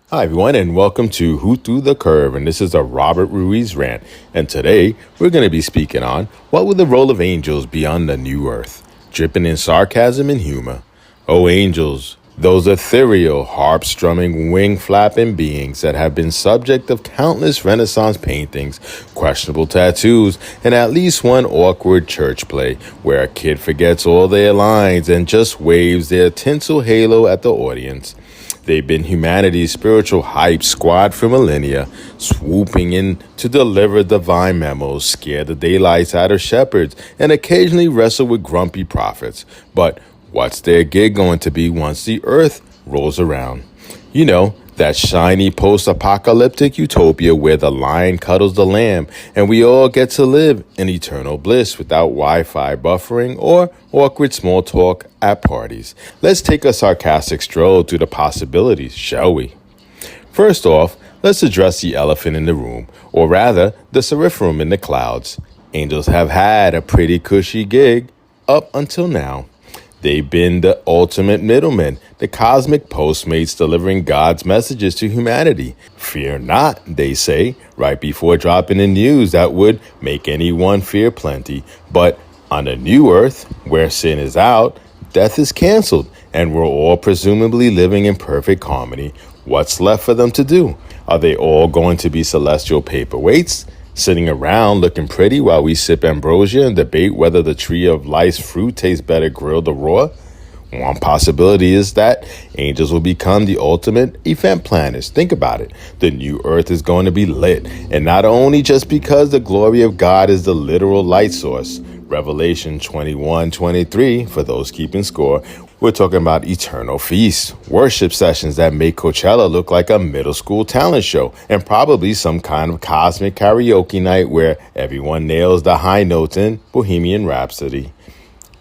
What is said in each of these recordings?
Hi, everyone, and welcome to Who Threw the Curve. And this is a Robert Ruiz rant. And today we're going to be speaking on what will the role of angels be on the new earth, dripping in sarcasm and humor. Oh, angels, those ethereal, harp-strumming, wing-flapping beings that have been subject of countless Renaissance paintings, questionable tattoos, and at least one awkward church play where a kid forgets all their lines and just waves their tinsel halo at the audience. They've been humanity's spiritual hype squad for millennia, swooping in to deliver divine memos, scare the daylights out of shepherds, and occasionally wrestle with grumpy prophets. But what's their gig going to be once the earth rolls around? You know, that shiny post-apocalyptic utopia where the lion cuddles the lamb and we all get to live in eternal bliss without Wi-Fi buffering or awkward small talk at parties. Let's take a sarcastic stroll through the possibilities, shall we? First off, let's address the elephant in the room, or rather, the seraphirim in the clouds. Angels have had a pretty cushy gig up until now. They've been the ultimate middlemen, the cosmic postmates delivering God's messages to humanity. Fear not, they say, right before dropping the news that would make anyone fear plenty. But on the new earth, where sin is out, death is canceled, and we're all presumably living in perfect harmony. What's left for them to do? Are they all going to be celestial paperweights, sitting around looking pretty while we sip ambrosia and debate whether the tree of life's fruit tastes better grilled or raw? One possibility is that angels will become the ultimate event planners. Think about it. The new earth is going to be lit, and not only just because the glory of God is the literal light source. Revelation 21:23, for those keeping score, we're talking about eternal feasts, worship sessions that make Coachella look like a middle school talent show, and probably some kind of cosmic karaoke night where everyone nails the high notes in Bohemian Rhapsody.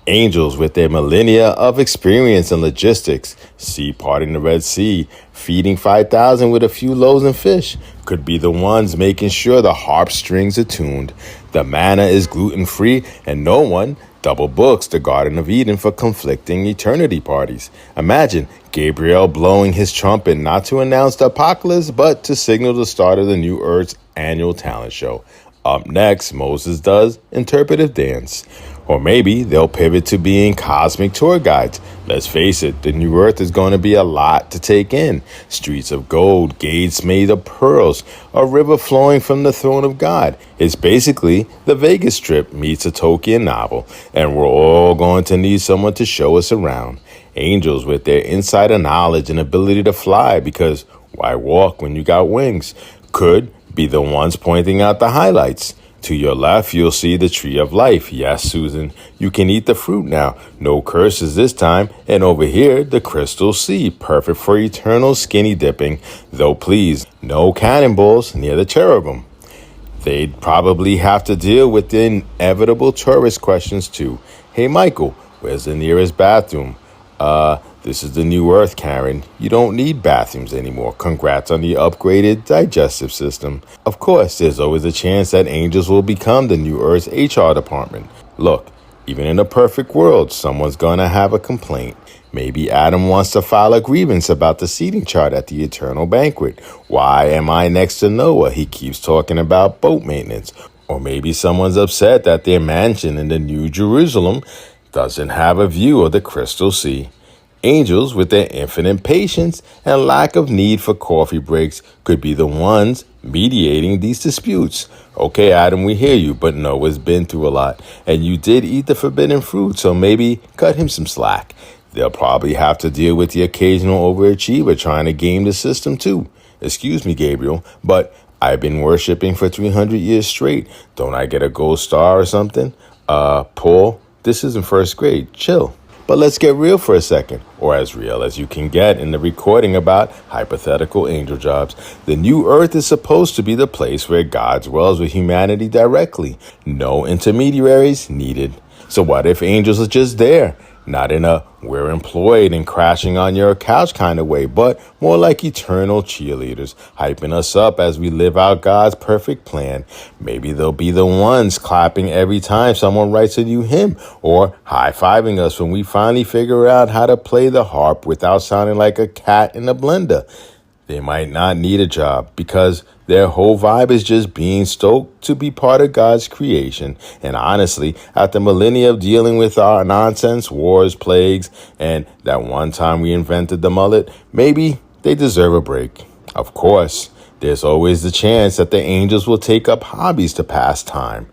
Angels with their millennia of experience and logistics, sea parting the Red Sea, feeding 5,000 with a few loaves and fish, could be the ones making sure the harp strings are tuned. The manna is gluten-free, and no one double books the Garden of Eden for conflicting eternity parties. Imagine Gabriel blowing his trumpet not to announce the apocalypse, but to signal the start of the new Earth's annual talent show. Up next, Moses does interpretive dance. Or maybe they'll pivot to being cosmic tour guides. Let's face it, the new earth is going to be a lot to take in. Streets of gold, gates made of pearls, a river flowing from the throne of God. It's basically the Vegas Strip meets a Tolkien novel, and we're all going to need someone to show us around. Angels with their insider knowledge and ability to fly, because why walk when you got wings? Could be the ones pointing out the highlights. To your left, you'll see the tree of life. Yes, Susan, you can eat the fruit now. No curses this time. And over here, the crystal sea, perfect for eternal skinny dipping. Though please, no cannonballs near the cherubim. They'd probably have to deal with the inevitable tourist questions too. Hey, Michael, where's the nearest bathroom? This is the new earth, Karen. You don't need bathrooms anymore. Congrats on the upgraded digestive system. Of course, there's always a chance that angels will become the new earth's HR department. Look, even in a perfect world, someone's gonna have a complaint. Maybe Adam wants to file a grievance about the seating chart at the eternal banquet. Why am I next to Noah? He keeps talking about boat maintenance. Or maybe someone's upset that their mansion in the New Jerusalem doesn't have a view of the crystal sea. Angels, with their infinite patience and lack of need for coffee breaks, could be the ones mediating these disputes. Okay, Adam, we hear you, but Noah's been through a lot, and you did eat the forbidden fruit, so maybe cut him some slack. They'll probably have to deal with the occasional overachiever trying to game the system too. Excuse me, Gabriel, but I've been worshiping for 300 years straight. Don't I get a gold star or something? Paul, this isn't first grade. Chill. But let's get real for a second, or as real as you can get in the recording about hypothetical angel jobs. The new earth is supposed to be the place where God dwells with humanity directly. No intermediaries needed. So what if angels are just there? Not in a we're employed and crashing on your couch kind of way, but more like eternal cheerleaders, hyping us up as we live out God's perfect plan. Maybe they'll be the ones clapping every time someone writes a new hymn, or high-fiving us when we finally figure out how to play the harp without sounding like a cat in a blender. They might not need a job because their whole vibe is just being stoked to be part of God's creation. And honestly, after millennia of dealing with our nonsense, wars, plagues, and that one time we invented the mullet, maybe they deserve a break. Of course, there's always the chance that the angels will take up hobbies to pass time.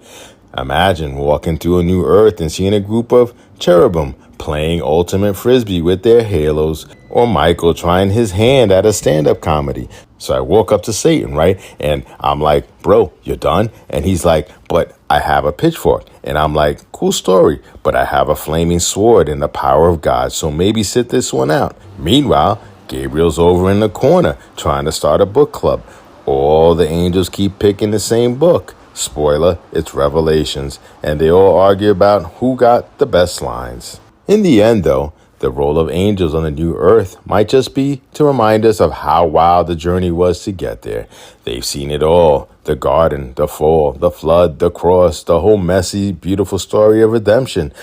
Imagine walking through a new earth and seeing a group of cherubim playing ultimate frisbee with their halos, or Michael trying his hand at a stand-up comedy. So I walk up to Satan, right? And I'm like, bro, you're done? And he's like, but I have a pitchfork. And I'm like, cool story, but I have a flaming sword and the power of God, so maybe sit this one out. Meanwhile, Gabriel's over in the corner trying to start a book club. All the angels keep picking the same book. Spoiler, it's Revelations, and they all argue about who got the best lines. In the end, though, the role of angels on the new earth might just be to remind us of how wild the journey was to get there. They've seen it all: the garden, the fall, the flood, the cross, the whole messy, beautiful story of redemption.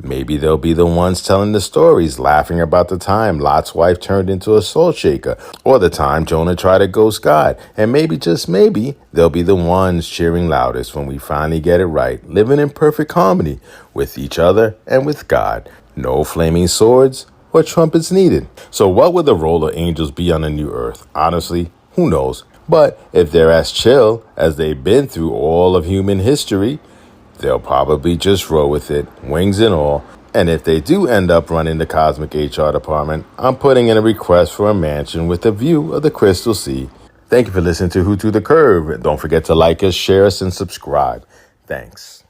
Maybe they'll be the ones telling the stories, laughing about the time Lot's wife turned into a salt shaker, or the time Jonah tried to ghost God. And maybe, just maybe, they'll be the ones cheering loudest when we finally get it right, living in perfect harmony with each other and with God. No flaming swords or trumpets needed. So what would the role of angels be on the new earth? Honestly, who knows? But if they're as chill as they've been through all of human history, they'll probably just roll with it, wings and all. And if they do end up running the cosmic HR department, I'm putting in a request for a mansion with a view of the Crystal Sea. Thank you for listening to Who Threw the Curve. Don't forget to like us, share us, and subscribe. Thanks.